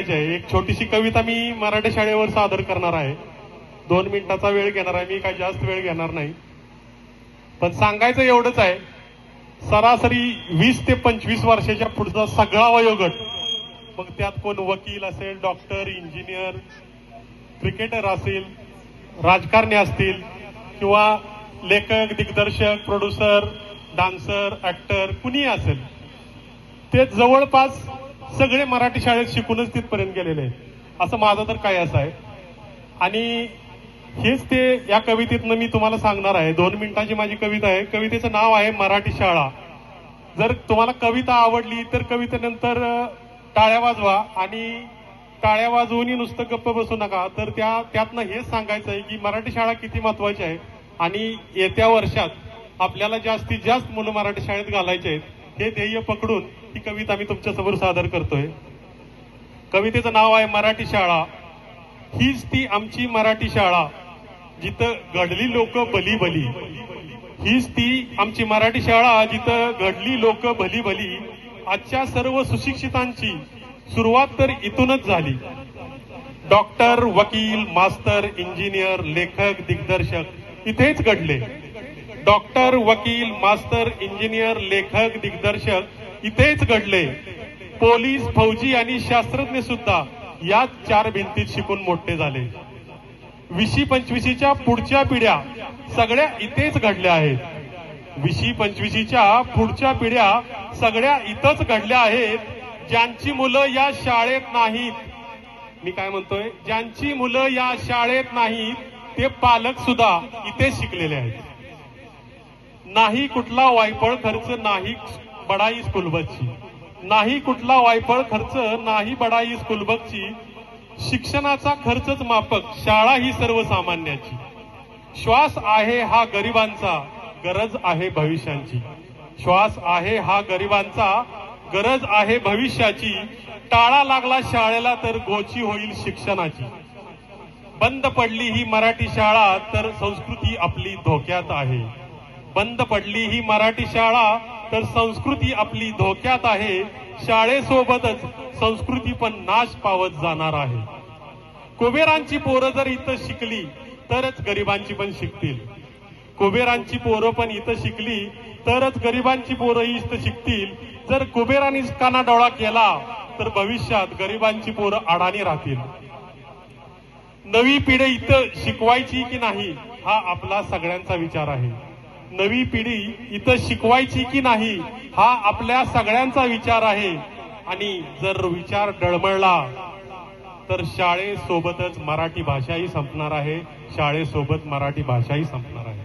आहे. एक छोटीशी कविता मी मराठी शाळेवर सादर करणार आहे. 2 मिनिटाचा वेळ घेणार आहे मी, काही जास्त वेळ घेणार नाही. पण सांगायचं एवढंच आहे, सरासरी 20 ते 25 वर्षाच्या पुढचा सगळा वयोगट, मग त्यात कोण वकील असेल, डॉक्टर, इंजिनियर, क्रिकेटर असेल, राजकारणी असतील किंवा लेखक, दिग्दर्शक, प्रोड्युसर, डान्सर, ऍक्टर कुणी असेल, ते जवळपास सगळे मराठी शाळेत शिकूनच तिथपर्यंत गेलेले आहेत, असं माझं तर काय असं आहे. आणि हेच ते या कवितेतनं मी तुम्हाला सांगणार आहे. 2 मिनिटाची माझी कविता आहे. कवितेचं नाव आहे मराठी शाळा. जर तुम्हाला कविता आवडली तर कवितेनंतर टाळ्या वाजवा, आणि टाळ्या वाजवूनही नुसतं गप्प बसू नका. तर त्यातनं हेच सांगायचं आहे की मराठी शाळा किती महत्वाची आहे, आणि येत्या वर्षात आपल्याला जास्तीत जास्त मुलं मराठी शाळेत घालायचे आहेत, हे ध्येय पकडून ही कविता मी तुमच्यासमोर सादर करतोय. कवितेचं नाव आहे मराठी शाळा. हीच ती आमची मराठी शाळा, जिथं घडली लोक भली भली. हीच ती आमची मराठी शाळा, जिथं घडली लोक भली भली. आजच्या सर्व सुशिक्षितांची सुरुवात तर इथूनच झाली. डॉक्टर, वकील, मास्तर, इंजिनियर, लेखक, दिग्दर्शक इथेच घडले. डॉक्टर, वकील, मास्तर, इंजिनियर, लेखक, दिग्दर्शक इथेच घडले. पोलीस, फौजी आणि शास्त्रज्ञ सुद्धा याच 4 भिंतीत शिकून मोठे झाले. 20-25च्या पुढच्या पिढ्या सगळ्या इथेच घडल्या आहेत. 20-25च्या पुढच्या पिढ्या सगळ्या इथंच घडल्या आहेत. ज्यांची मुलं या शाळेत नाहीत, मी काय म्हणतोय, ज्यांची मुलं या शाळेत नाहीत ते पालक सुद्धा इथे शिकलेले आहेत. नाही कुठला वायफळ खर्च, नाही बडाई स्कूल बसची. नाही कुठला वायफळ खर्च, नाही बडाई स्कूल बसची. शिक्षणाचा खर्चच माफक, शाळा ही सर्वसामान्याची. श्वास आहे हा गरिबांचा, गरज आहे भविष्याची. श्वास आहे हा गरिबांचा, गरज आहे भविष्याची. टाळा लागला शाळेला तर गोची होईल शिक्षणाची. बंद पडली ही मराठी शाळा तर संस्कृती आपली धोक्यात आहे. बंद पडली ही मराठी शाळा तर संस्कृती आपली धोक्यात आहे. शाळेसोबतच संस्कृती पण नाश पावत जाणार आहे. कुबेरांची पोरं जर इथं शिकली तरच गरिबांची पण शिकतील. कुबेरांची पोरं पण इथं शिकली तरच गरिबांची पोरंही इथं शिकतील. जर कुबेरांनी कानाडोळा केला तर भविष्यात गरिबांची पोरं अडाणी राहतील. नवी पिढी इथं शिकवायची की नाही हा आपला सगळ्यांचा विचार आहे. नवी पिढी इथं शिकवायची की नाही हा आपल्या सगळ्यांचा विचार आहे. आणि जर विचार डळमळला तर शाळेसोबतच मराठी भाषाही संपणार आहे. शाळेसोबत मराठी भाषाही संपणार आहे.